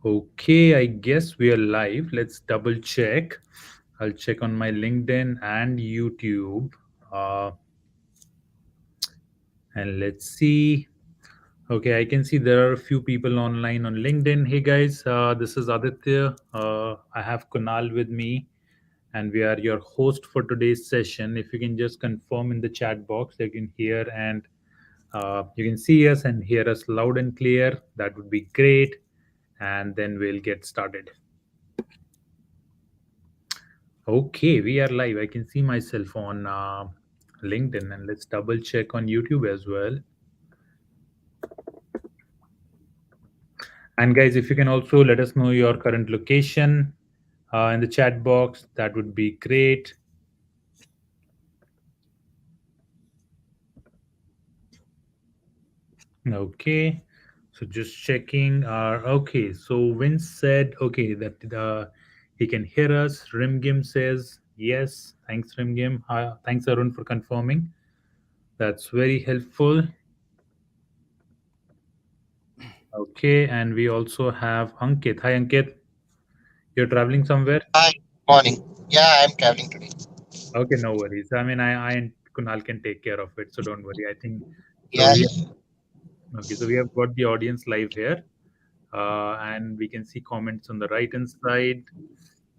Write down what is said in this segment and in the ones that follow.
Okay, I guess we are live. Let's double check. I'll check on my LinkedIn and YouTube. Uh, and let's see. Okay, I can see there are a few people online on LinkedIn. Hey guys, this is Aditya. I have Kunal with me, and we are your host for today's session. If you can just confirm in the chat box, you can hear and you can see us and hear us loud and clear. That would be great. And then we'll get started. Okay, we are live. I can see myself on LinkedIn, and let's double check on YouTube as well. And guys, if you can also let us know your current location in the chat box, that would be great. Okay, so just checking. Okay, so Vince said okay that he can hear us. Rimgim says yes. Thanks, Rimgim. Thanks, Arun, for confirming. That's very helpful. Okay, and we also have Ankit. Hi, Ankit. You're traveling somewhere? Hi, morning. Yeah, I'm traveling today. Okay, no worries. I mean, I and Kunal can take care of it, so don't worry. I think so. Yeah, We have got the audience live here, and we can see comments on the right hand side.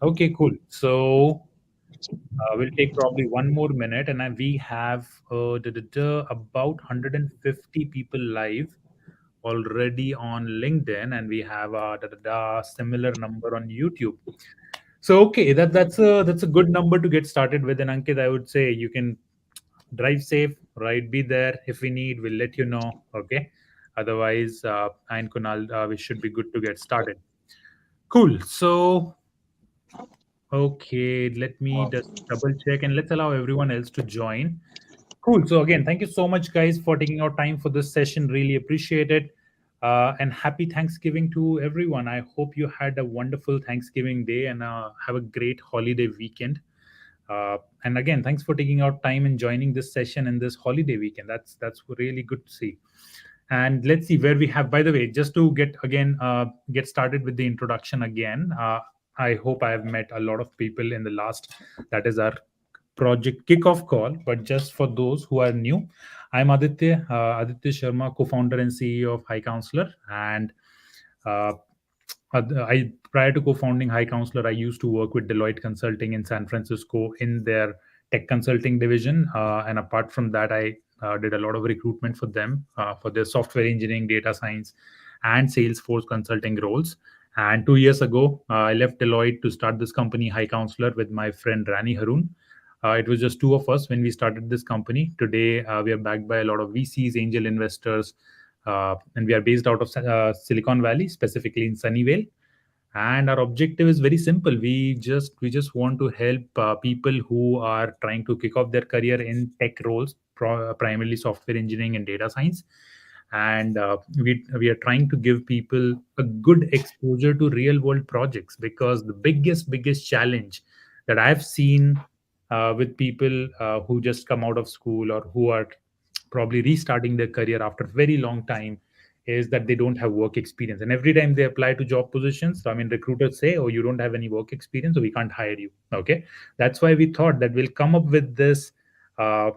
Okay, cool. So we'll take probably one more minute, and we have about 150 people live already on LinkedIn, and we have similar number on YouTube. So okay, that's a good number to get started with. And Ankit, I would say you can drive safe, right? Be there if we need. We'll let you know. Okay. Otherwise, I and Kunal, we should be good to get started. Cool. So okay, let me just double check and let's allow everyone else to join. Cool. So again, thank you so much, guys, for taking out time for this session. Really appreciate it. And happy Thanksgiving to everyone. I hope you had a wonderful Thanksgiving day and have a great holiday weekend. And again, thanks for taking out time and joining this session in this holiday weekend. That's really good to see. And let's see where we have. By the way, just to get started with the introduction again. I hope I have met a lot of people in the last. That is our project kickoff call. But just for those who are new, I'm Aditya Sharma, co-founder and CEO of High Counselor, and uh, I prior to co-founding High Counselor, I used to work with Deloitte Consulting in San Francisco in their tech consulting division, and apart from that, I did a lot of recruitment for them for their software engineering, data science, and Salesforce consulting roles. And 2 years ago, I left Deloitte to start this company, High Counselor, with my friend Rani Harun. It was just two of us when we started this company. Today, we are backed by a lot of VCs, angel investors, and we are based out of Silicon Valley, specifically in Sunnyvale. And our objective is very simple. We just want to help people who are trying to kick off their career in tech roles, primarily software engineering and data science. And we are trying to give people a good exposure to real world projects, because the biggest challenge that I've seen with people who just come out of school or who are probably restarting their career after a very long time is that they don't have work experience. And every time they apply to job positions, I mean, recruiters say, oh, you don't have any work experience, so we can't hire you. Okay. That's why we thought that we'll come up with this uh,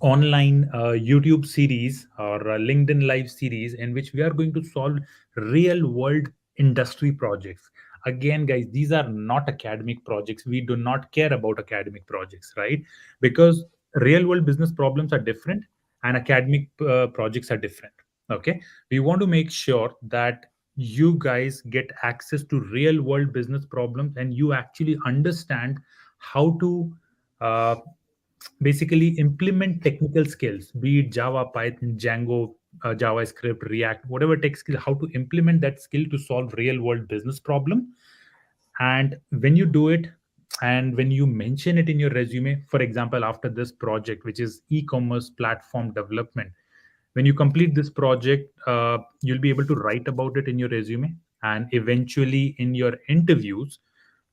online YouTube series or LinkedIn live series in which we are going to solve real world industry projects. Again, guys, these are not academic projects. We do not care about academic projects, right? Because real world business problems are different and academic projects are different. Okay. We want to make sure that you guys get access to real world business problems and you actually understand how to uh, basically implement technical skills, be it Java, Python, Django, JavaScript, React, whatever tech skill, how to implement that skill to solve real world business problem. And when you do it, and when you mention it in your resume, for example, after this project, which is e-commerce platform development, when you complete this project, you'll be able to write about it in your resume, and eventually in your interviews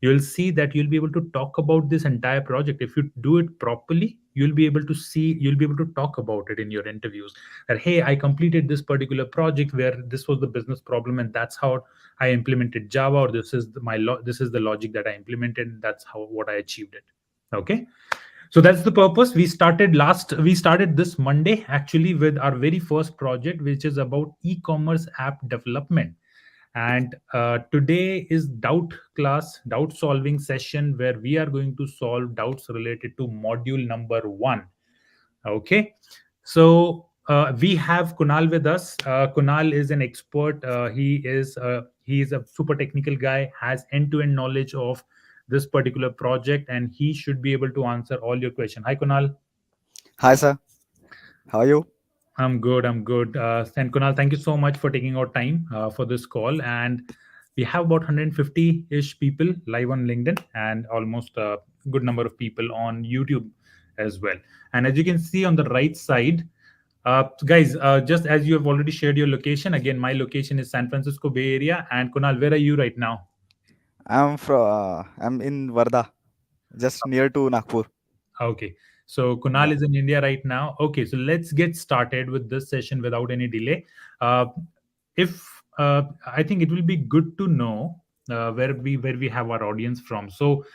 you'll see that you'll be able to talk about this entire project. If you do it properly, you'll be able to see, you'll be able to talk about it in your interviews, that hey, I completed this particular project where this was the business problem, and that's how I implemented Java, or this is this is the logic that I implemented, and that's how what I achieved it. Okay, so that's the purpose. We started this Monday actually with our very first project, which is about e-commerce app development. And today is doubt solving session, where we are going to solve doubts related to module number 1. Okay, so we have Kunal with us. Kunal is an expert. He is a super technical guy, has end to end knowledge of this particular project, and he should be able to answer all your questions. Hi Kunal. Hi, sir. How are you? I'm good. I'm good. And Kunal, thank you so much for taking our time for this call. And we have about 150-ish people live on LinkedIn, and almost a good number of people on YouTube as well. And as you can see on the right side, guys, just as you have already shared your location, again, my location is San Francisco Bay Area. And Kunal, where are you right now? I'm in Varda, just near to Nagpur. Okay. So Kunal Yeah. is in India right now. Okay, so let's get started with this session without any delay. Uh, if I think it will be good to know where we have our audience from. So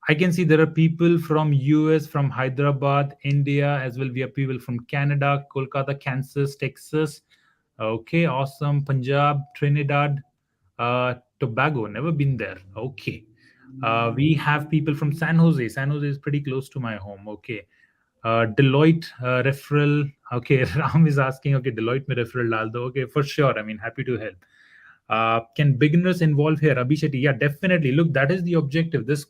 I can see there are people from US, from Hyderabad, India, as well. We have people from Canada, Kolkata, Kansas, Texas. Okay, awesome. Punjab, Trinidad, Tobago. Never been there. Okay. We have people from San Jose. San Jose is pretty close to my home. Okay. Deloitte referral. Okay, Ram is asking. Okay, Deloitte me referral dal do. Okay, for sure. I mean, happy to help. Can beginners involve here? Abhi Shetty, yeah, definitely. Look, that is the objective. This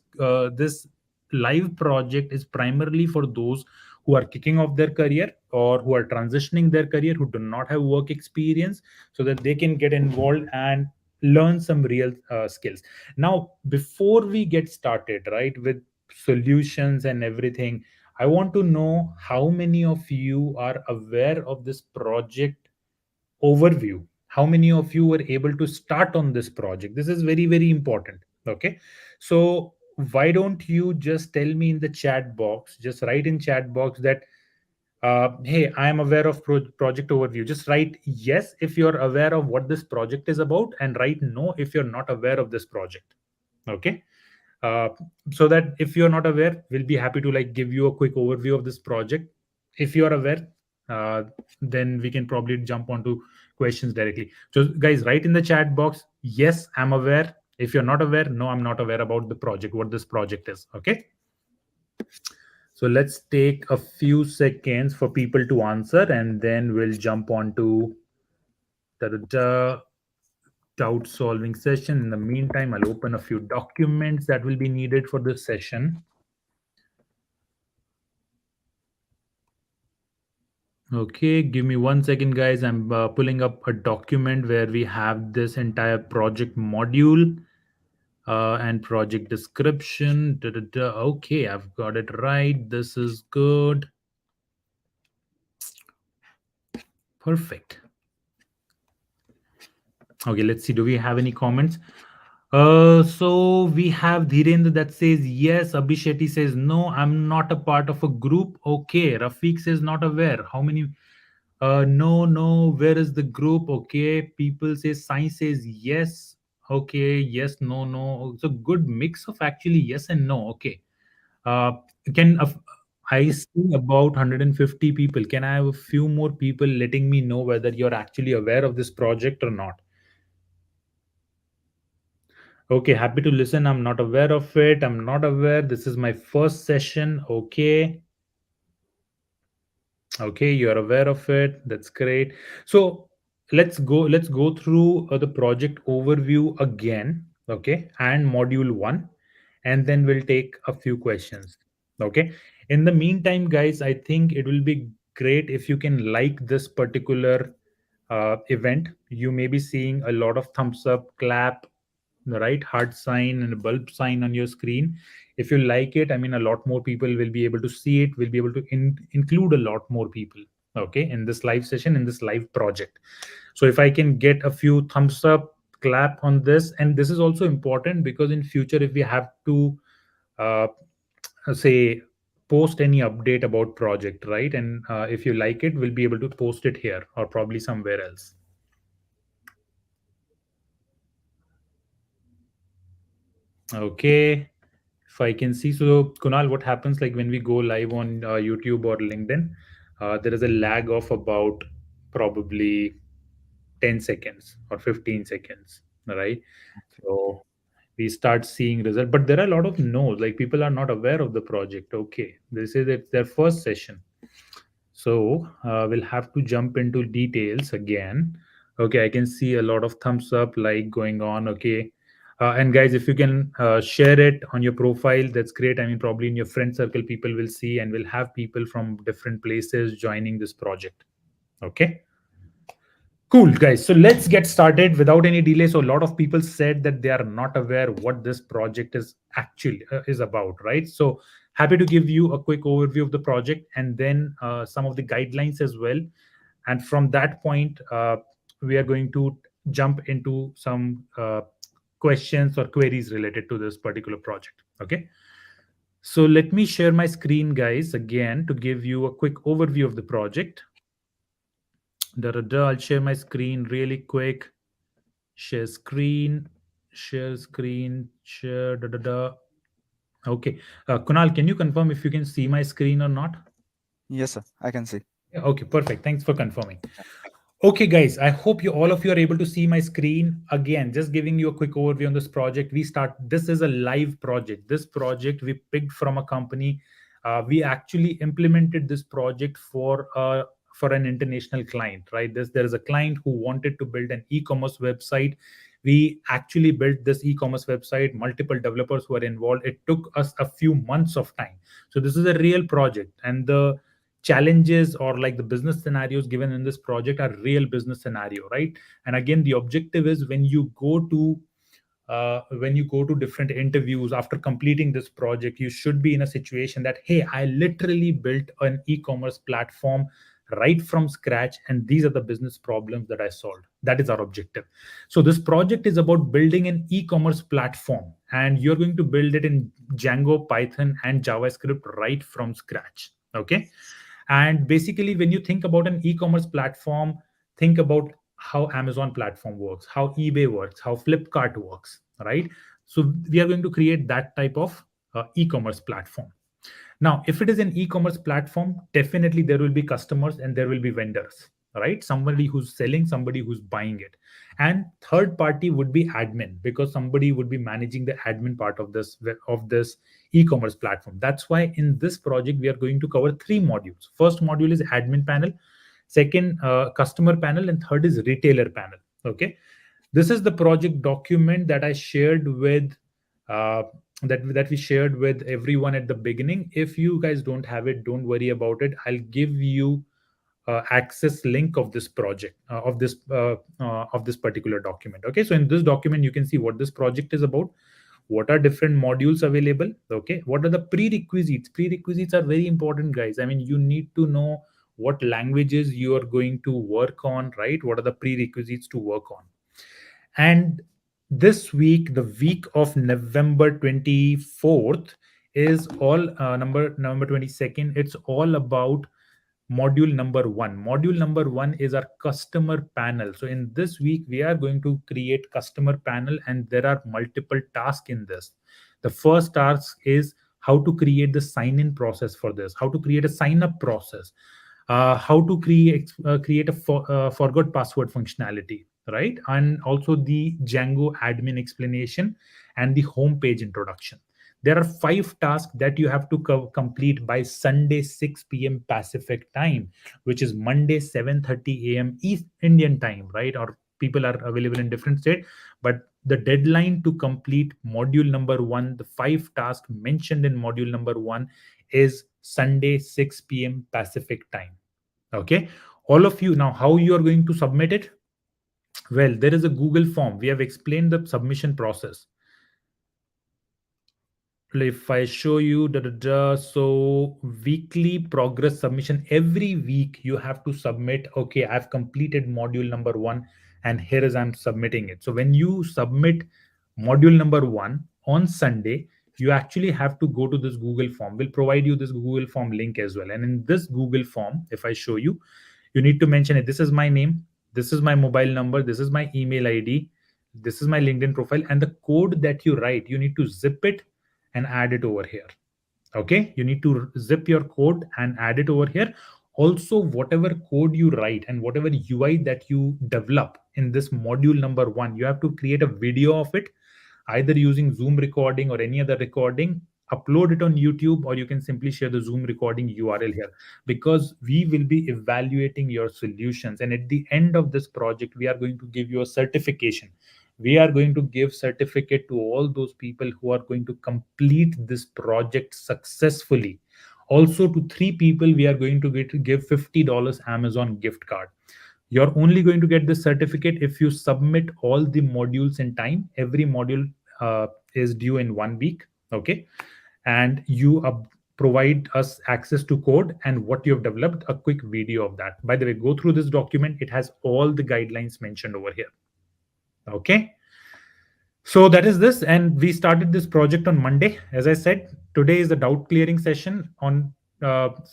live project is primarily for those who are kicking off their career or who are transitioning their career, who do not have work experience, so that they can get involved and learn some real skills. Now, before we get started, right, with solutions and everything, I want to know how many of you are aware of this project overview. How many of you were able to start on this project? This is very, very important. Okay, so why don't you just tell me in the chat box, just write in chat box that hey, I am aware of project overview. Just write yes if you're aware of what this project is about, and write no if you're not aware of this project. Okay, uh, so that if you're not aware, we'll be happy to like give you a quick overview of this project. If you're aware, uh, then we can probably jump onto questions directly. So guys, write in the chat box, yes, I'm aware. If you're not aware, no, I'm not aware about the project, what this project is. Okay, so let's take a few seconds for people to answer, and then we'll jump on to the doubt solving session. In the meantime, I'll open a few documents that will be needed for this session. Okay, give me 1 second, guys. I'm pulling up a document where we have this entire project module and project description. Da, da, da. Okay, I've got it right. This is good. Perfect. Okay, let's see. Do we have any comments? So we have Dhirendra that says yes. Abhishetty says no, I'm not a part of a group. Okay, Rafiq says not aware. How many? No, no. Where is the group? Okay, people say science says yes. Okay, yes, no, no. It's a good mix of actually yes and no. Okay. Uh, can I see about 150 people? Can I have a few more people letting me know whether you're actually aware of this project or not? Okay, happy to listen. I'm not aware of it. I'm not aware. This is my first session. Okay. Okay, you're aware of it. That's great. So let's go through the project overview again. Okay, and module 1, and then we'll take a few questions. Okay. In the meantime, guys, I think it will be great if you can like this particular event. You may be seeing a lot of thumbs up, clap, the right heart sign, and a bulb sign on your screen. If you like it, I mean, a lot more people will be able to see it. We'll be able to include a lot more people, okay, in this live session, in this live project. So if I can get a few thumbs up, clap on this. And this is also important because in future, if we have to say post any update about project, right? And if you like it, we'll be able to post it here or probably somewhere else. Okay, if I can see. So Kunal, what happens like when we go live on YouTube or LinkedIn? There is a lag of about probably 10 seconds or 15 seconds, right? So we start seeing result, but there are a lot of no's, like people are not aware of the project. Okay, this is it, their first session. So we'll have to jump into details again. Okay, I can see a lot of thumbs up, like going on. Okay, and guys, if you can share it on your profile, that's great. I mean, probably in your friend circle, people will see, and we'll have people from different places joining this project. Okay. Cool, guys. So let's get started without any delay. So a lot of people said that they are not aware what this project is actually is about, right? So happy to give you a quick overview of the project and then some of the guidelines as well. And from that point, we are going to jump into some questions or queries related to this particular project. Okay. So let me share my screen, guys, again to give you a quick overview of the project. I'll share my screen really quick. Share screen, share screen, share. Okay, Kunal, can you confirm if you can see my screen or not? Yes, sir. I can see. Yeah, okay, perfect. Thanks for confirming. Okay, guys, I hope you all of you are able to see my screen. Again, just giving you a quick overview on this project. This is a live project. This project we picked from a company. We actually implemented this project for an international client, right? There is a client who wanted to build an e-commerce website. We actually built this e-commerce website, multiple developers were involved. It took us a few months of time. So this is a real project, and the challenges or like the business scenarios given in this project are real business scenario, right? And again, the objective is when you go to different interviews after completing this project, you should be in a situation that, hey, I literally built an e-commerce platform right from scratch, and these are the business problems that I solved. That is our objective. So this project is about building an e-commerce platform, and you're going to build it in Django, Python, and JavaScript right from scratch. Okay. And basically, when you think about an e-commerce platform, think about how Amazon platform works, how eBay works, how Flipkart works, right? So we are going to create that type of e-commerce platform. Now, if it is an e-commerce platform, definitely there will be customers and there will be vendors, right? Somebody who's selling, somebody who's buying it. And third party would be admin, because somebody would be managing the admin part of this e-commerce platform. That's why in this project we are going to cover three modules. First module is admin panel, second customer panel, and third is retailer panel. Okay. This is the project document that I shared with uh, that we shared with everyone at the beginning. If you guys don't have it, don't worry about it. I'll give you access link of this project of this particular document. Okay, so in this document you can see what this project is about, what are different modules available. Okay, what are the prerequisites are very important, guys. I mean, you need to know what languages you are going to work on, right? What are the prerequisites to work on? And this week, the week of November 24th, is all November 22nd. It's all about module number one. Module number one is our customer panel. So in this week, we are going to create customer panel, and there are multiple tasks in this. The first task is how to create the sign-in process for this, how to create a sign-up process, how to create a forgot password functionality, right? And also the Django admin explanation and the homepage introduction. There are 5 tasks that you have to complete by Sunday 6 p.m. Pacific time, which is Monday 7:30 a.m. East Indian time, right? Or people are available in different state, but the deadline to complete module number one, the 5 tasks mentioned in module number one, is Sunday 6 p.m. Pacific time. Okay, all of you, now how you are going to submit it? Well, there is a Google form. We have explained the submission process. If I show you so weekly progress submission, every week you have to submit, okay, I've completed module number one, and here is I'm submitting it. So when you submit module number one on Sunday, you actually have to go to this Google form. We'll provide you this Google form link as well. And in this Google form, if I show you, you need to mention it. This is my name. This is my mobile number. This is my email ID. This is my LinkedIn profile. And the code that you write, you need to zip it and add it over here. Okay, you need to zip your code and add it over here. Also, whatever code you write and whatever UI that you develop in this module number 1, you have to create a video of it, either using Zoom recording or any other recording. Upload it on YouTube, or you can simply share the Zoom recording URL here, because we will be evaluating your solutions, and at the end of this project we are going to give you a certification. We are going to give certificate to all those people who are going to complete this project successfully. Also, to 3 people we are going to give $50 Amazon gift card. You're only going to get this certificate if you submit all the modules in time. Every module is due in 1 week. Okay, and you provide us access to code and what you have developed, a quick video of that. By the way, go through this document. It has all the guidelines mentioned over here. Okay, so that is this, and we started this project on Monday. As I said, today is the doubt clearing session. On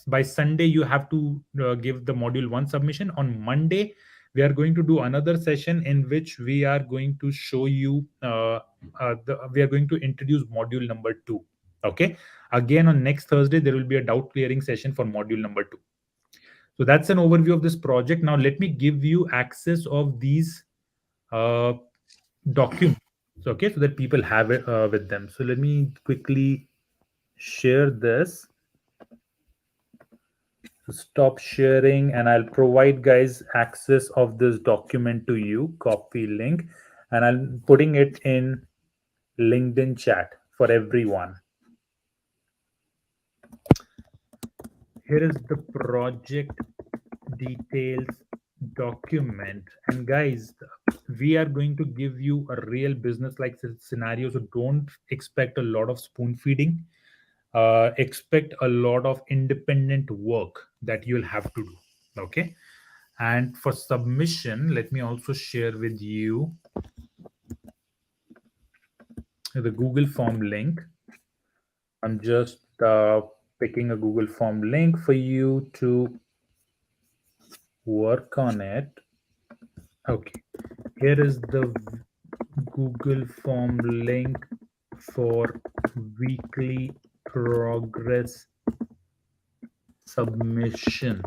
by Sunday you have to give the module 1 submission. On Monday we are going to do another session in which we are going to show you we are going to introduce module number 2. Okay, again on next Thursday there will be a doubt clearing session for module number 2. So that's an overview of this project. Now let me give you access of these uh, documents, okay, so that people have it with them. So let me quickly share this. Stop sharing, and I'll provide guys access of this document to you. Copy link, and I'm putting it in LinkedIn chat for everyone. Here is the project details document, and guys, we are going to give you a real business like scenario, so don't expect a lot of spoon feeding. Expect a lot of independent work that you'll have to do. Okay, and for submission, let me also share with you the Google form link. I'm just picking a Google form link for you to work on it. Okay, here is the Google form link for weekly progress submission.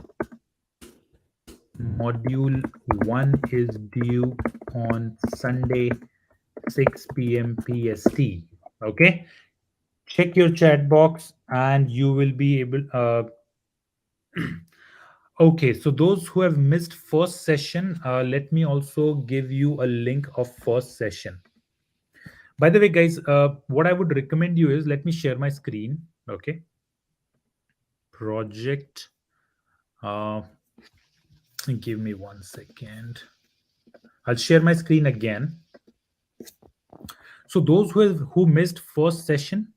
Module 1 is due on Sunday 6 p.m. PST. Okay, check your chat box and you will be able okay, so those who have missed first session, let me also give you a link of first session. By the way, guys, what I would recommend you is, let me share my screen. Okay, project, give me 1 second. I'll share my screen again. So those who missed first session,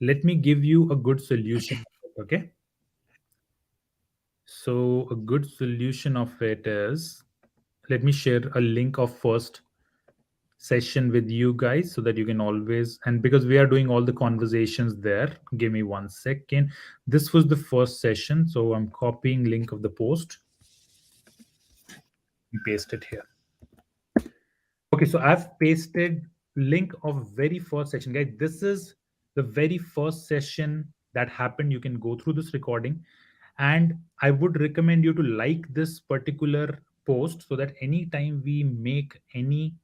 let me give you a good solution. Okay, so a good solution of it is, let me share a link of first session with you guys so that you can always, and because we are doing all the conversations there, give me 1 second. This was the first session, so I'm copying link of the post and paste it here. Okay, so I've pasted link of very first session, guys. This is the very first session that happened. You can go through this recording, and I would recommend you to like this particular post so that anytime we make any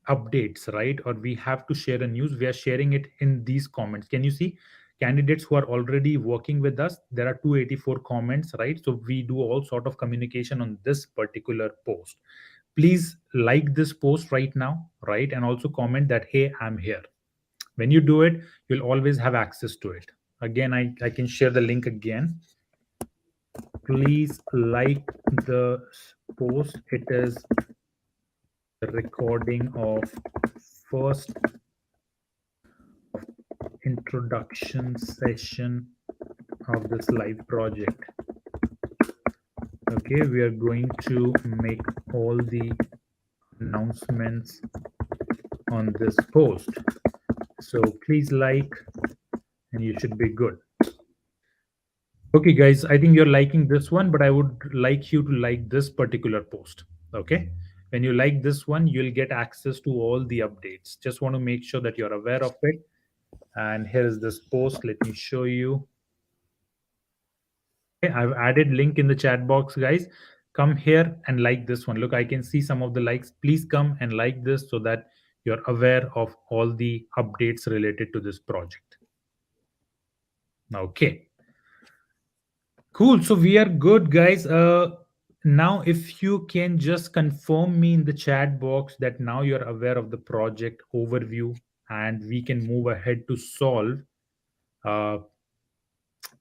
updates, right, or we have to share a news, we are sharing it in these comments. Can you see candidates who are already working with us? There are 284 comments, right? So we do all sort of communication on this particular post. Please like this post right now, right, and also comment that, hey, I'm here. When you do it, you'll always have access to it. Again, I can share the link again. Please like the post. It is the recording of first introduction session of this live project. Okay, we are going to make all the announcements on this post. So please like, and you should be good. Okay, guys, I think you're liking this one, but I would like you to like this particular post. Okay. When you like this one, you'll get access to all the updates. Just want to make sure that you're aware of it. And here is this post. Let me show you. Okay, I've added link in the chat box, guys. Come here and like this one. Look, I can see some of the likes. Please come and like this so that you're aware of all the updates related to this project. Okay. Cool. So we are good, guys. Now if you can just confirm me in the chat box that now you're aware of the project overview and we can move ahead to solve uh,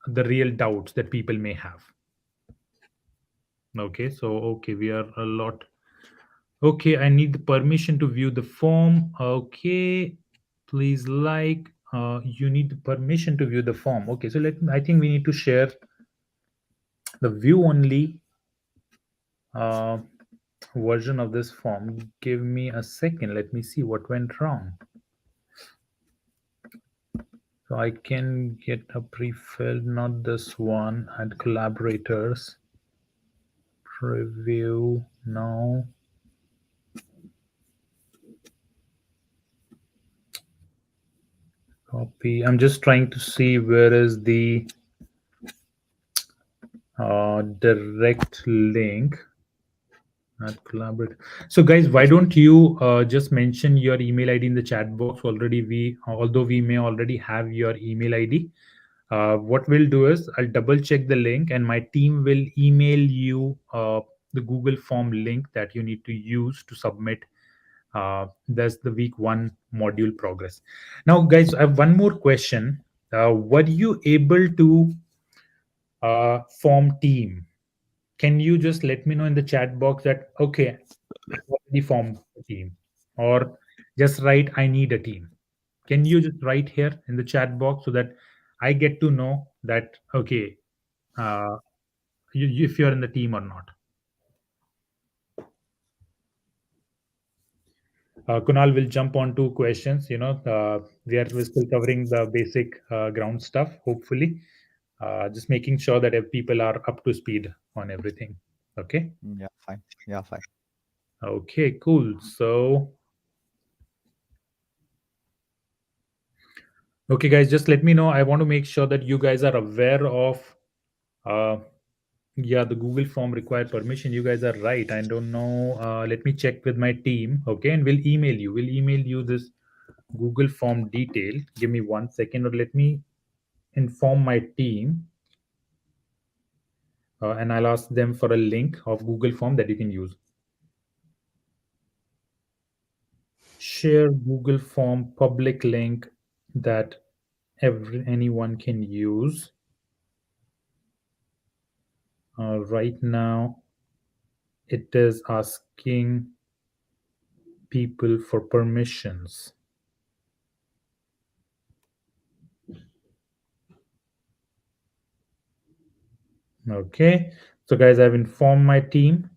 the real doubts that people may have. Okay. So okay, we are a lot. Okay, I need the permission to view the form. Okay, please like. You need the permission to view the form. Okay, so I think we need to share the view only uh, version of this form. Give me a second. Let me see what went wrong. So I can get a pre-filled, not this one, and collaborators. Preview, no. Copy. I'm just trying to see where is the direct link. At collaborate. So, guys, why don't you just mention your email ID in the chat box? Already, although we may already have your email ID, what we'll do is I'll double check the link, and my team will email you the Google Form link that you need to use to submit. That's the week one module progress. Now, guys, I have one more question. Were you able to form team? Can you just let me know in the chat box that okay, I've already formed a team, or just write I need a team? Can you just write here in the chat box so that I get to know that okay, uh, if you're in the team or not? Kunal will jump on two questions. We're still covering the basic ground stuff. Hopefully, just making sure that if people are up to speed on everything. Okay. Yeah, fine. Yeah, fine. Okay. Cool. So okay, guys, just let me know. I want to make sure that you guys are aware of, uh, yeah, the Google form required permission. You guys are right. I don't know. Let me check with my team. Okay, and we'll email you. We'll email you this Google form detail. Give me 1 second, or let me inform my team, and I'll ask them for a link of Google form that you can use. Share Google form public link that anyone can use. Right now, it is asking people for permissions. Okay, so guys, I've informed my team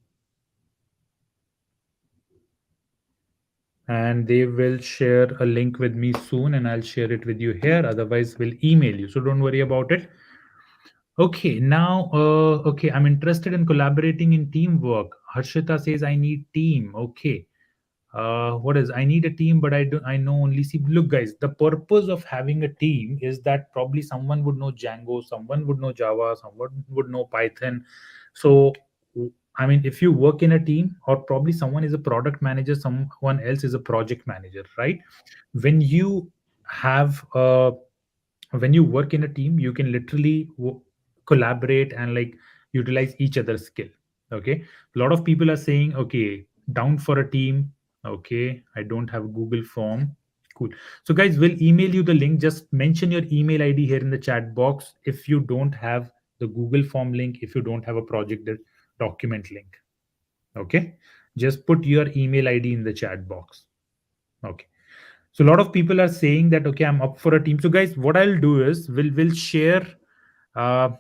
and they will share a link with me soon, and I'll share it with you here. Otherwise, we'll email you. So don't worry about it. Okay, now, okay, I'm interested in collaborating in teamwork. Harshita says I need team. Okay, what is I need a team, but I know only see. Look, guys, the purpose of having a team is that probably someone would know Django, someone would know Java, someone would know Python. So I mean, if you work in a team, or probably someone is a product manager, someone else is a project manager, right? When you have when you work in a team, you can literally collaborate and like utilize each other's skill. Okay, a lot of people are saying okay, down for a team. Okay, I don't have Google form. Cool. So guys, we'll email you the link. Just mention your email ID here in the chat box if you don't have the Google form link, if you don't have a project document link. Okay, just put your email ID in the chat box. Okay, so a lot of people are saying that okay, I'm up for a team. So guys, what I'll do is we'll share uh,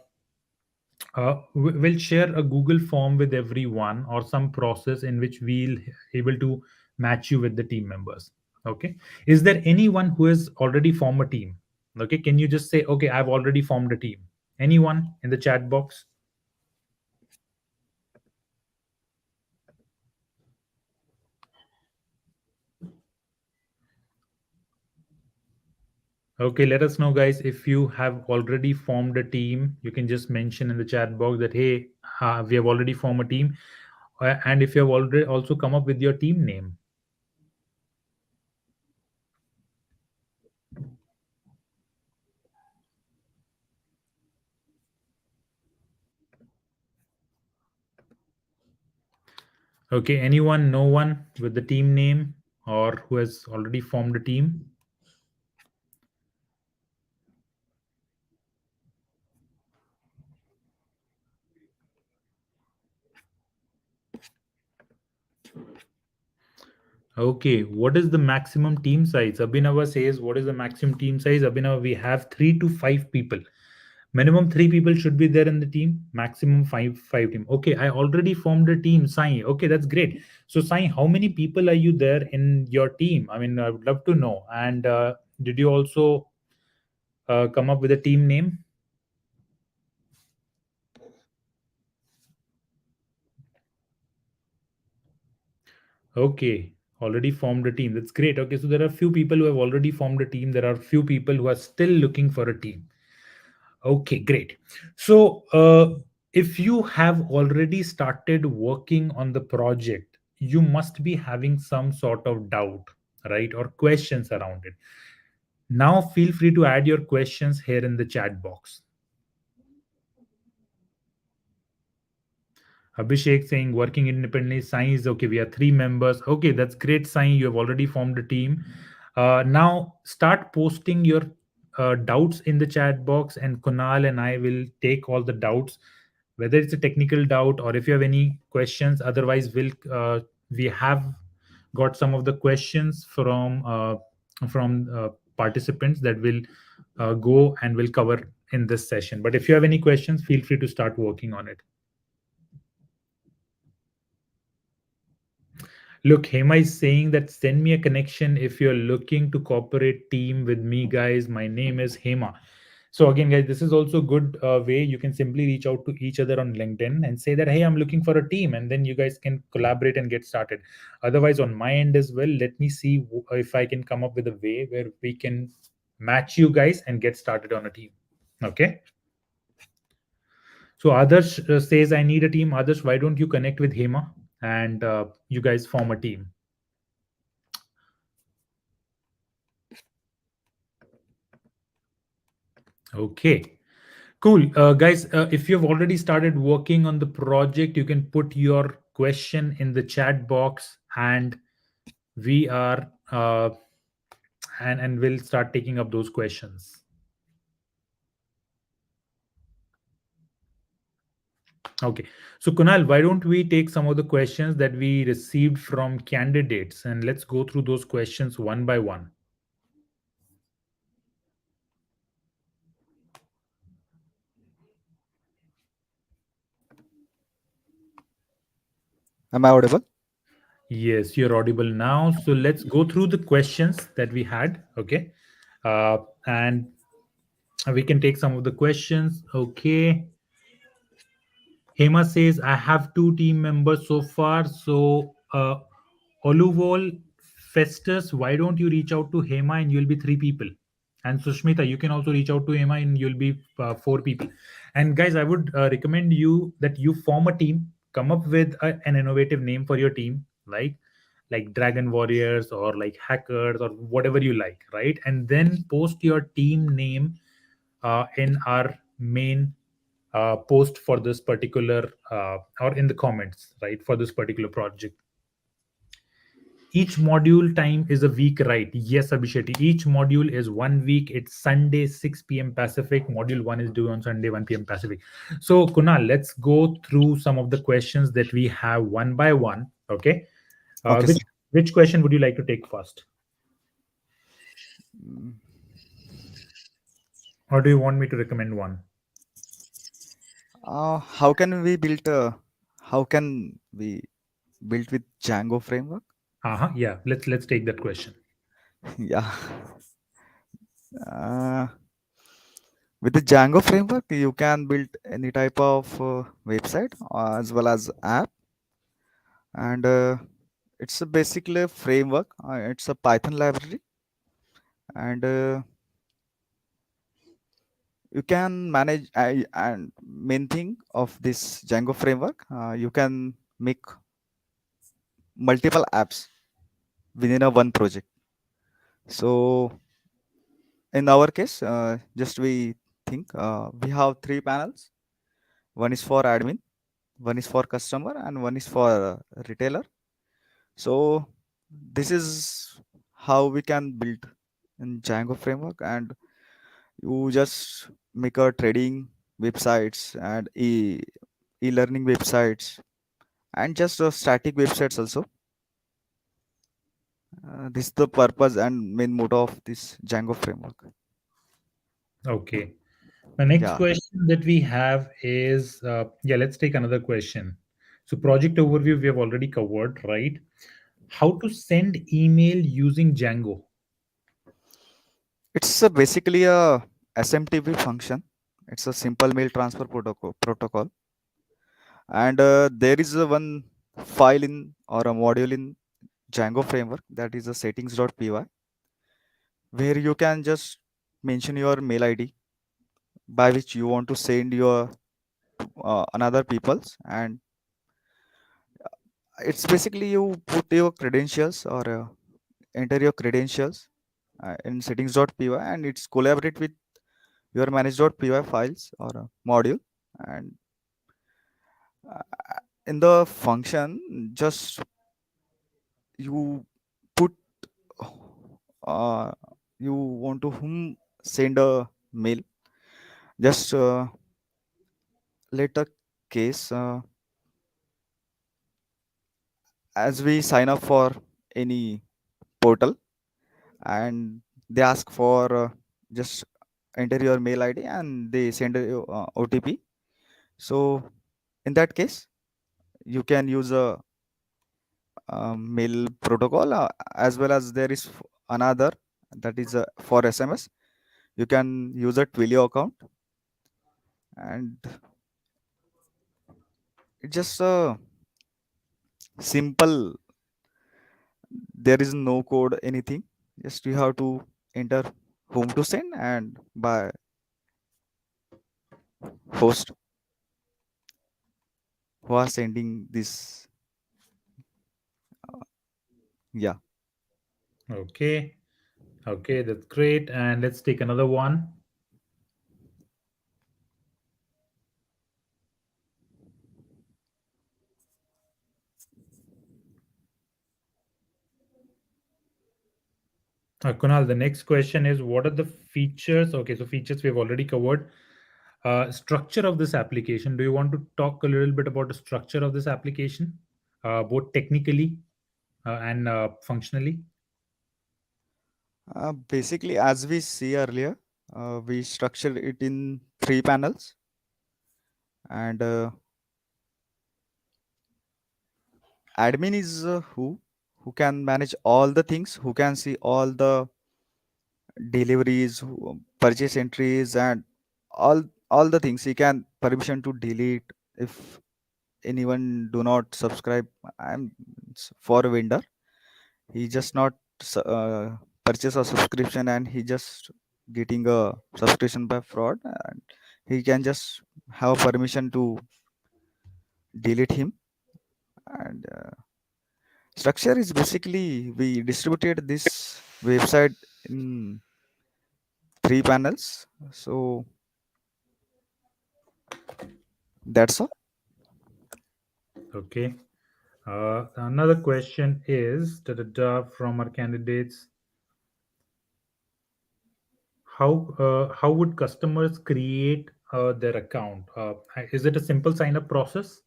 we'll share a Google form with everyone, or some process in which we'll able to match you with the team members. Okay. Is there anyone who has already formed a team? Okay. Can you just say, okay, I've already formed a team? Anyone in the chat box? Okay, let us know, guys, if you have already formed a team. You can just mention in the chat box that, hey, we have already formed a team. And if you have already also come up with your team name. Okay, anyone, no one with the team name or who has already formed a team? Okay, what is the maximum team size? Abhinav says, what is the maximum team size? Abhinav, we have 3 to 5 people. Minimum 3 people should be there in the team. Maximum five team. Okay, I already formed a team. Sai. Okay, that's great. So Sai, how many people are you there in your team? I mean, I would love to know. And did you also come up with a team name? Okay, already formed a team. That's great. Okay, so there are few people who have already formed a team. There are few people who are still looking for a team. Okay, great. So, if you have already started working on the project, you must be having some sort of doubt, right? Or questions around it. Now, feel free to add your questions here in the chat box. Abhishek saying working independently. Sai is okay. We are 3 members. Okay, that's great. Sai, you have already formed a team. Now start posting your doubts in the chat box, and Kunal and I will take all the doubts, whether it's a technical doubt or if you have any questions. Otherwise, we have got some of the questions from participants that will go and will cover in this session. But if you have any questions, feel free to start working on it. Look, Hema is saying that send me a connection if you're looking to cooperate team with me, guys. My name is Hema. So again, guys, this is also a good way. You can simply reach out to each other on LinkedIn and say that, hey, I'm looking for a team, and then you guys can collaborate and get started. Otherwise, on my end as well, let me see if I can come up with a way where we can match you guys and get started on a team. Okay. So Adarsh says, I need a team. Adarsh, why don't you connect with Hema and you guys form a team? Okay, cool. Guys, if you've already started working on the project, you can put your question in the chat box and we are and we'll start taking up those questions. Okay, so Kunal, why don't we take some of the questions that we received from candidates and let's go through those questions one by one. Am I audible? Yes, you're audible now. So let's go through the questions that we had. Okay, and we can take some of the questions. Okay. Hema says, I have 2 team members so far. So, Oluvol Festus, why don't you reach out to Hema and you'll be 3 people? And Sushmita, you can also reach out to Hema and you'll be 4 people. And guys, I would recommend you that you form a team, come up with an innovative name for your team, like Dragon Warriors or like Hackers or whatever you like, right? And then post your team name in our main post for this particular or in the comments, right, for this particular project. Each module time is a week, right? Yes, Abhishek, each module is 1 week. It's Sunday 6 p.m. Pacific. Module 1 is due on Sunday 1 p.m. Pacific. So Kunal, let's go through some of the questions that we have one by one. Okay, Okay, which sir. question would you like to take first, Mm, or do you want me to recommend one? how can we build a, how can we build with Django framework? Uh-huh, yeah, let's take that question. Yeah. Uh, with the Django framework, you can build any type of website as well as app, and it's a basically a framework. It's a Python library, and you can manage. And main thing of this Django framework, you can make multiple apps within a one project. So in our case, just we think we have three panels. One is for admin, one is for customer, and one is for retailer. So this is how we can build in Django framework, and you just make a trading websites and e-learning websites and just static websites also. This is the purpose and main motto of this Django framework. Okay. My next Yeah, question that we have is yeah, let's take another question. So, project overview we have already covered, right? How to send email using Django? it's basically a SMTP function. It's a simple mail transfer protocol, and there is a one file in or a module in Django framework, that is a settings.py, where you can just mention your mail ID by which you want to send your another people's, and it's basically you put your credentials or enter your credentials in settings.py, and it's collaborate with your manage.py files or module, and in the function just you put uh, you want to whom send a mail. Just let a case, as we sign up for any portal, and they ask for just enter your mail ID and they send you OTP. So in that case you can use a, mail protocol, as well as there is another, that is for SMS. You can use a Twilio account, and it's just a simple. There is no code anything, just you have to enter whom to send and by host who are sending this. Yeah. Okay. Okay, that's great. And let's take another one. Kunal, the next question is what are the features? Okay, so features we've already covered. Structure of this application. Do you want to talk a little bit about the structure of this application, both technically and functionally? Basically, as we see earlier, we structured it in three panels, and admin is who can manage all the things, who can see all the deliveries, purchase entries, and all the things. He can permission to delete if anyone do not subscribe. I'm for a vendor. He just not purchase a subscription, and he just getting a subscription by fraud, and he can just have permission to delete him. And structure is basically we distributed this website in three panels, so that's all. Okay. Another question is from our candidates. How would customers create their account? Is it a simple sign up process,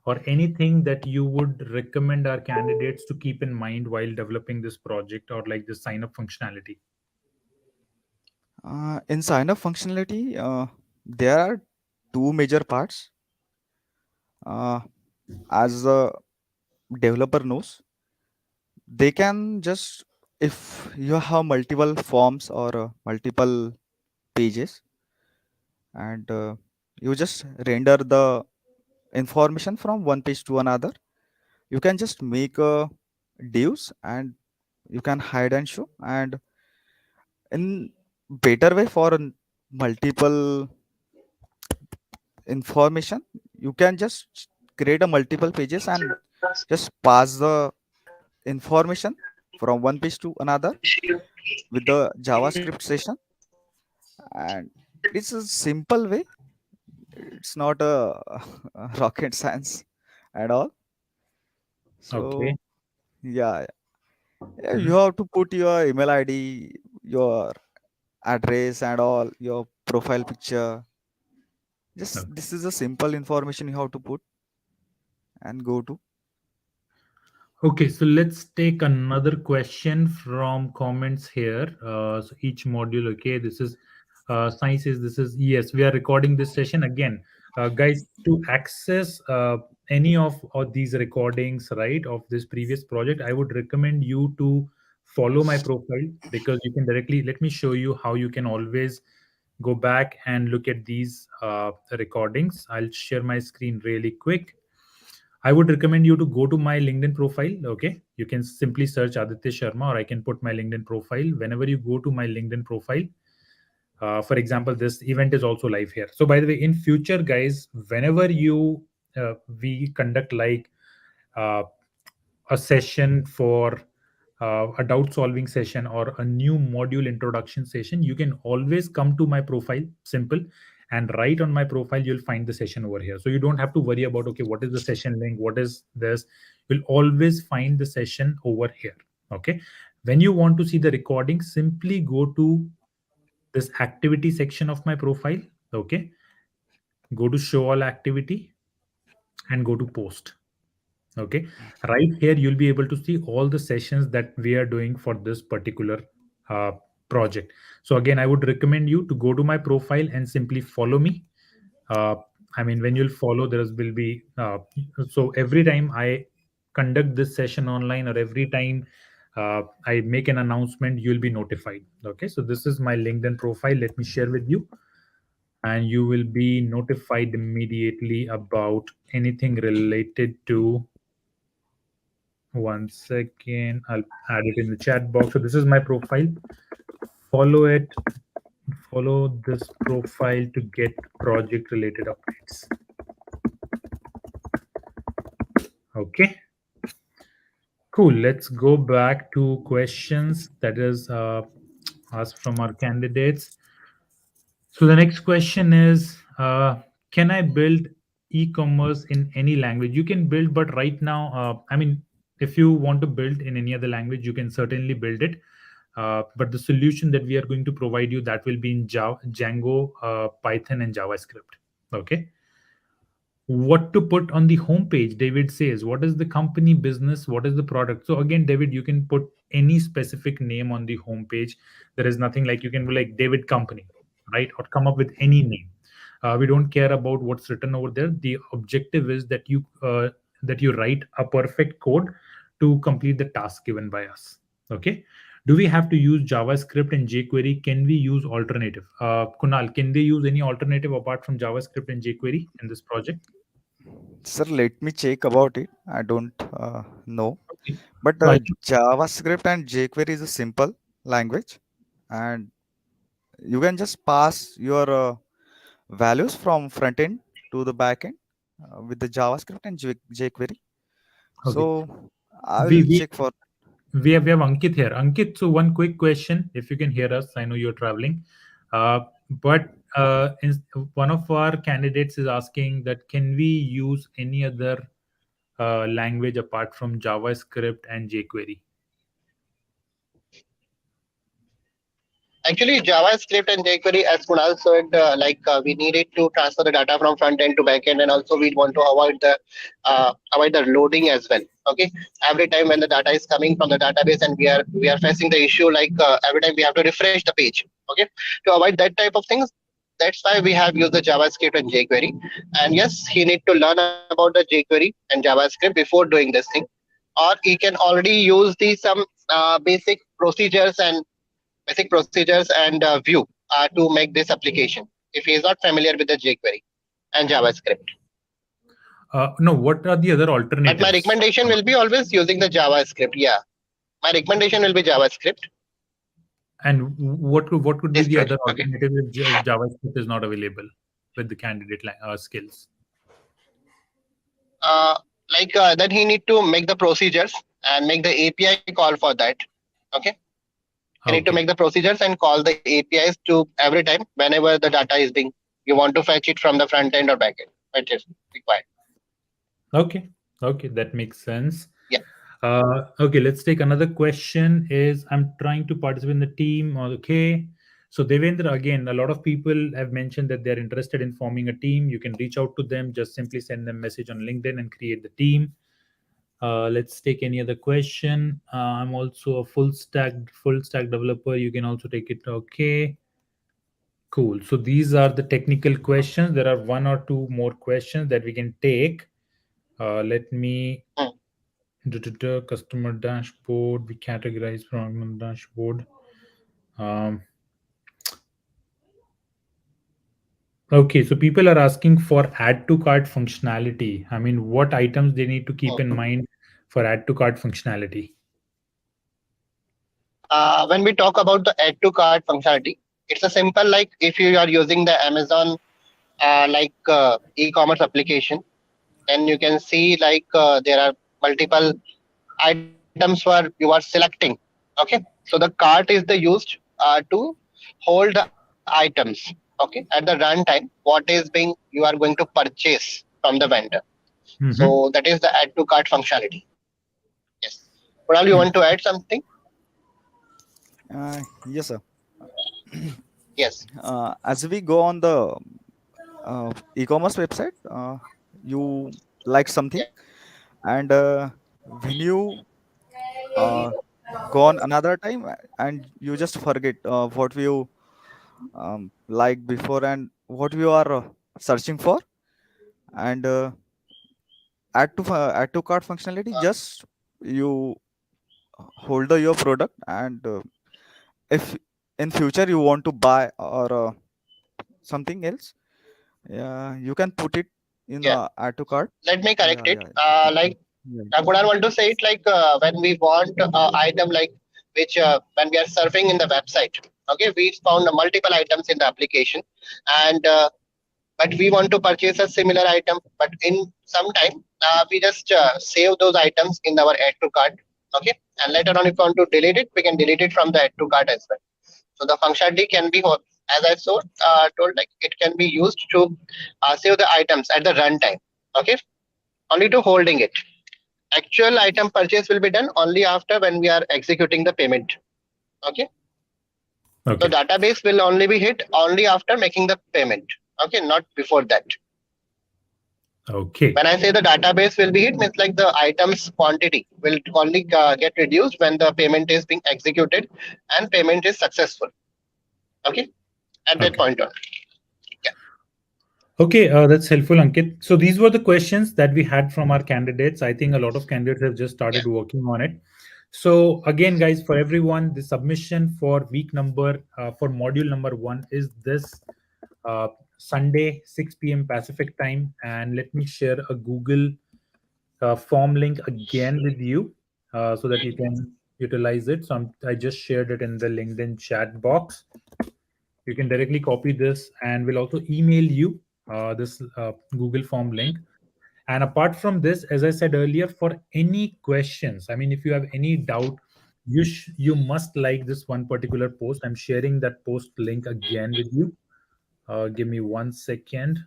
or anything that you would recommend our candidates to keep in mind while developing this project or like this sign up functionality? In sign up functionality, there are two major parts. uh, as the developer knows, they can just if you have multiple forms or multiple pages, and you just render the information from one page to another, you can just make divs, and you can hide and show, and in better way for multiple information, you can just create a multiple pages and just pass the information from one page to another with the JavaScript session. And it's a simple way, it's not a rocket science at all. Okay. So yeah, yeah, you Mhm. have to put your email ID, your address, and all your profile picture. Just Okay. this is a simple information you have to put and go to. Okay, so let's take another question from comments here. So each module, okay, this is science is this is yes, we are recording this session again. Guys, to access any of these recordings, right, of this previous project, I would recommend you to follow my profile because you can directly let me show you how you can always go back and look at these recordings. I'll share my screen really quick. I would recommend you to go to my LinkedIn profile. Okay. You can simply search Aditya Sharma, or I can put my LinkedIn profile. Whenever you go to my LinkedIn profile, for example, this event is also live here. So, by the way, in future, guys, whenever we conduct like uh, a session for a doubt solving session or a new module introduction session, you can always come to my profile, simple, and right on my profile, you'll find the session over here. So you don't have to worry about, okay, what is the session link? What is this? You'll always find the session over here. Okay. When you want to see the recording, simply go to this activity section of my profile. Okay. Go to show all activity and go to post. Okay, right here you'll be able to see all the sessions that we are doing for this particular uh, project. So again, I would recommend you to go to my profile and simply follow me. uh, I mean, when you'll follow, there will be so every time I conduct this session online, or every time I make an announcement, you'll be notified. Okay, so this is my LinkedIn profile. Let me share with you, and you will be notified immediately about anything related to. One second, I'll add it in the chat box. So this is my profile. Follow it. Follow this profile to get project related updates. Okay, cool. Let's go back to questions that is asked from our candidates. So the next question is, can I build e-commerce in any language? You can build, but right now, I mean, if you want to build in any other language, you can certainly build it. But the solution that we are going to provide you, that will be in Java, Django, Python, and JavaScript. Okay. What to put on the homepage? David says, what is the company business? What is the product? So again, David, you can put any specific name on the homepage. There is nothing like you can be like David Company, right? Or come up with any name. We don't care about what's written over there. The objective is that you write a perfect code to complete the task given by us. Okay. Do we have to use JavaScript and jQuery? Can we use alternative? Kunal, can they use any alternative apart from JavaScript and jQuery in this project? Sir, let me check about it. I don't know. Okay. But So I JavaScript and jQuery is a simple language, and you can just pass your values from front end to the back end with the JavaScript and jQuery. okay. So I We will we check for. we have Ankit here. Ankit, so one quick question, if you can hear us. I know you're traveling, but one of our candidates is asking that can we use any other language apart from JavaScript and jQuery? Actually, JavaScript and jQuery, as Kunal said, we needed to transfer the data from front end to back end, and also we want to avoid the loading as well. Okay, every time when the data is coming from the database, and we are facing the issue every time we have to refresh the page. Okay, to avoid that type of things, that's why we have used the JavaScript and jQuery. And yes, he need to learn about the jQuery and JavaScript before doing this thing, or he can already use the some basic procedures and view to make this application. If he is not familiar with the jQuery and JavaScript, No, what are the other but my alternatives? recommendation will be always using the JavaScript. Yeah, my recommendation will be JavaScript. And what could be This the way, other okay. alternative if JavaScript is not available with the candidate skills? Uh, then he need to make the procedures and make the API call for that. Okay, you need to make Okay. the procedures and call the APIs to every time whenever the data is being you want to fetch it from the front end or back end. It is required. Okay. Okay, that makes sense. Yeah. Okay, let's take another question. Is I'm trying to participate in the team. Okay. So Devendra, again, a lot of people have mentioned that they're interested in forming a team. You can reach out to them. Just simply send them message on LinkedIn and create the team. Let's take any other question. I'm also a full stack developer. You can also take it. Okay. Cool. So these are the technical questions. There are one or two more questions that we can take. Let me Hmm. customer dashboard. We categorize from dashboard. Um, okay, so people are asking for add to cart functionality. I mean, what items they need to keep in Hmm. mind for add to cart functionality? When we talk about the add to cart functionality, it's a simple like if you are using the Amazon e-commerce application, then you can see there are multiple items where you are selecting. Okay, so the cart is the used to hold the items. Okay, at the runtime, what is being you are going to purchase from the vendor. So that Hmm. is the add to cart functionality. Yes. Kunal, you want to add something? Yes, sir. Yes. As we go on the e-commerce website, you like something, Yeah. and when you uh, go on another time and you just forget what you like before and what you are searching for, and add to cart functionality, just you hold your product, and if in future you want to buy or something else, yeah, you can put it in Yeah. add to cart. Let me correct Yeah, it. yeah, yeah. Kunal want to say it when we want item like which when we are surfing in the website. Okay, we found multiple items in the application, and but we want to purchase a similar item. But in some time, we just save those items in our add to cart. Okay, and later on, if we want to delete it, we can delete it from the add to cart as well. So the functionality can be, as I told, like it can be used to save the items at the runtime. Okay, only to holding it. Actual item purchase will be done only after when we are executing the payment. Okay, so Okay. database will only be hit only after making the payment. Okay, not before that. Okay. When I say the database will be hit, means like the items quantity will only get reduced when the payment is being executed and payment is successful. Okay, at that Okay. point on. Yeah. Okay, that's helpful, Ankit. So these were the questions that we had from our candidates. I think a lot of candidates have just Yeah. started working on it. So again, guys, for everyone, the submission for week number for module number 1 is this uh, Sunday, 6 p.m. Pacific time. And let me share a Google form link again with you so that you can utilize it. So I just shared it in the LinkedIn chat box. You can directly copy this, and we'll also email you this Google form link. And apart from this, as I said earlier, for any questions, I mean, if you have any doubt, you must like this one particular post. I'm sharing that post link again with you. Give me 1 second.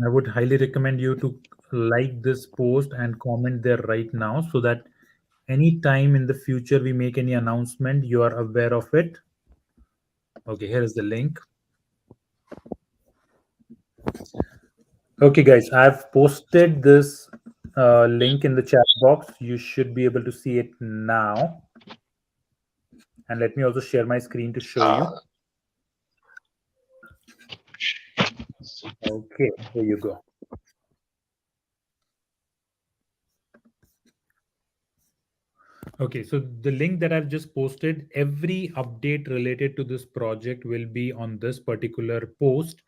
I would highly recommend you to like this post and comment there right now so that any time in the future we make any announcement, you are aware of it. Okay, here is the link. Okay, guys, I've posted this link in the chat box. You should be able to see it now. And let me also share my screen to show Uh, you. Okay, here you go. Okay, so the link that I've just posted, every update related to this project will be on this particular post.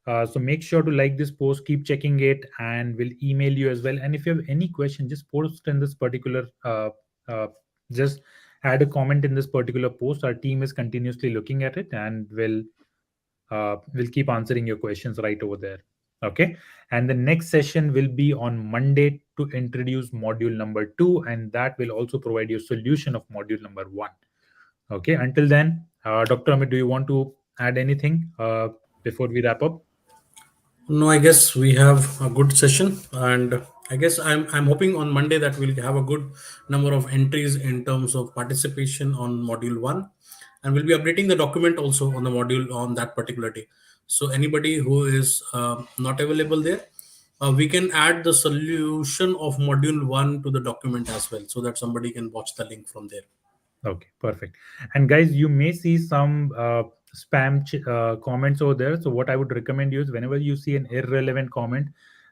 So make sure to like this post, keep checking it, and we'll email you as well. And if you have any question, just post in this particular, just add a comment in this particular post. Our team is continuously looking at it, and we'll keep answering your questions right over there. Okay. And the next session will be on Monday to introduce module number 2, and that will also provide you solution of module number 1. Okay. Until then, Dr. Amit, do you want to add anything before we wrap up? No, I guess we have a good session, and I guess I'm hoping on Monday that we'll have a good number of entries in terms of participation on module one, and we'll be updating the document also on the module on that particular day. So anybody who is not available there, we can add the solution of module one to the document as well, so that somebody can watch the link from there. Okay, perfect. And guys, you may see some comments over there. So what I would recommend you is whenever you see an irrelevant comment,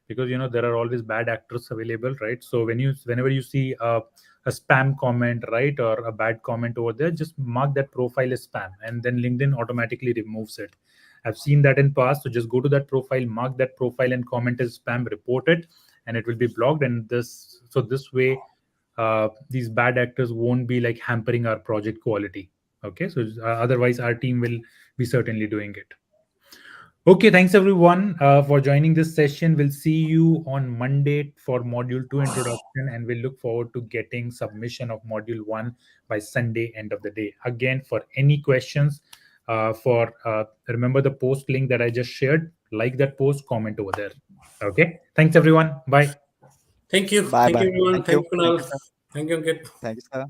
because there are always bad actors available, right? So whenever you see a spam comment, right, or a bad comment over there, just mark that profile as spam, and then LinkedIn automatically removes it. I've seen that in past. So just go to that profile, mark that profile, and comment as spam, report it, and it will be blocked. And this way these bad actors won't be like hampering our project quality. Okay, so otherwise our team will be certainly doing it. Okay, thanks everyone for joining this session. We'll see you on Monday for module 2 introduction, and we'll look forward to getting submission of module 1 by Sunday end of the day. Again, for any questions, for remember the post link that I just shared, like that post, comment over there. Okay, thanks everyone. Bye. Thank you, Bye bye. everyone. Thank you. Thank you, Thank Kunal. you, sir. Thank you, Ankit. Thank you, sir.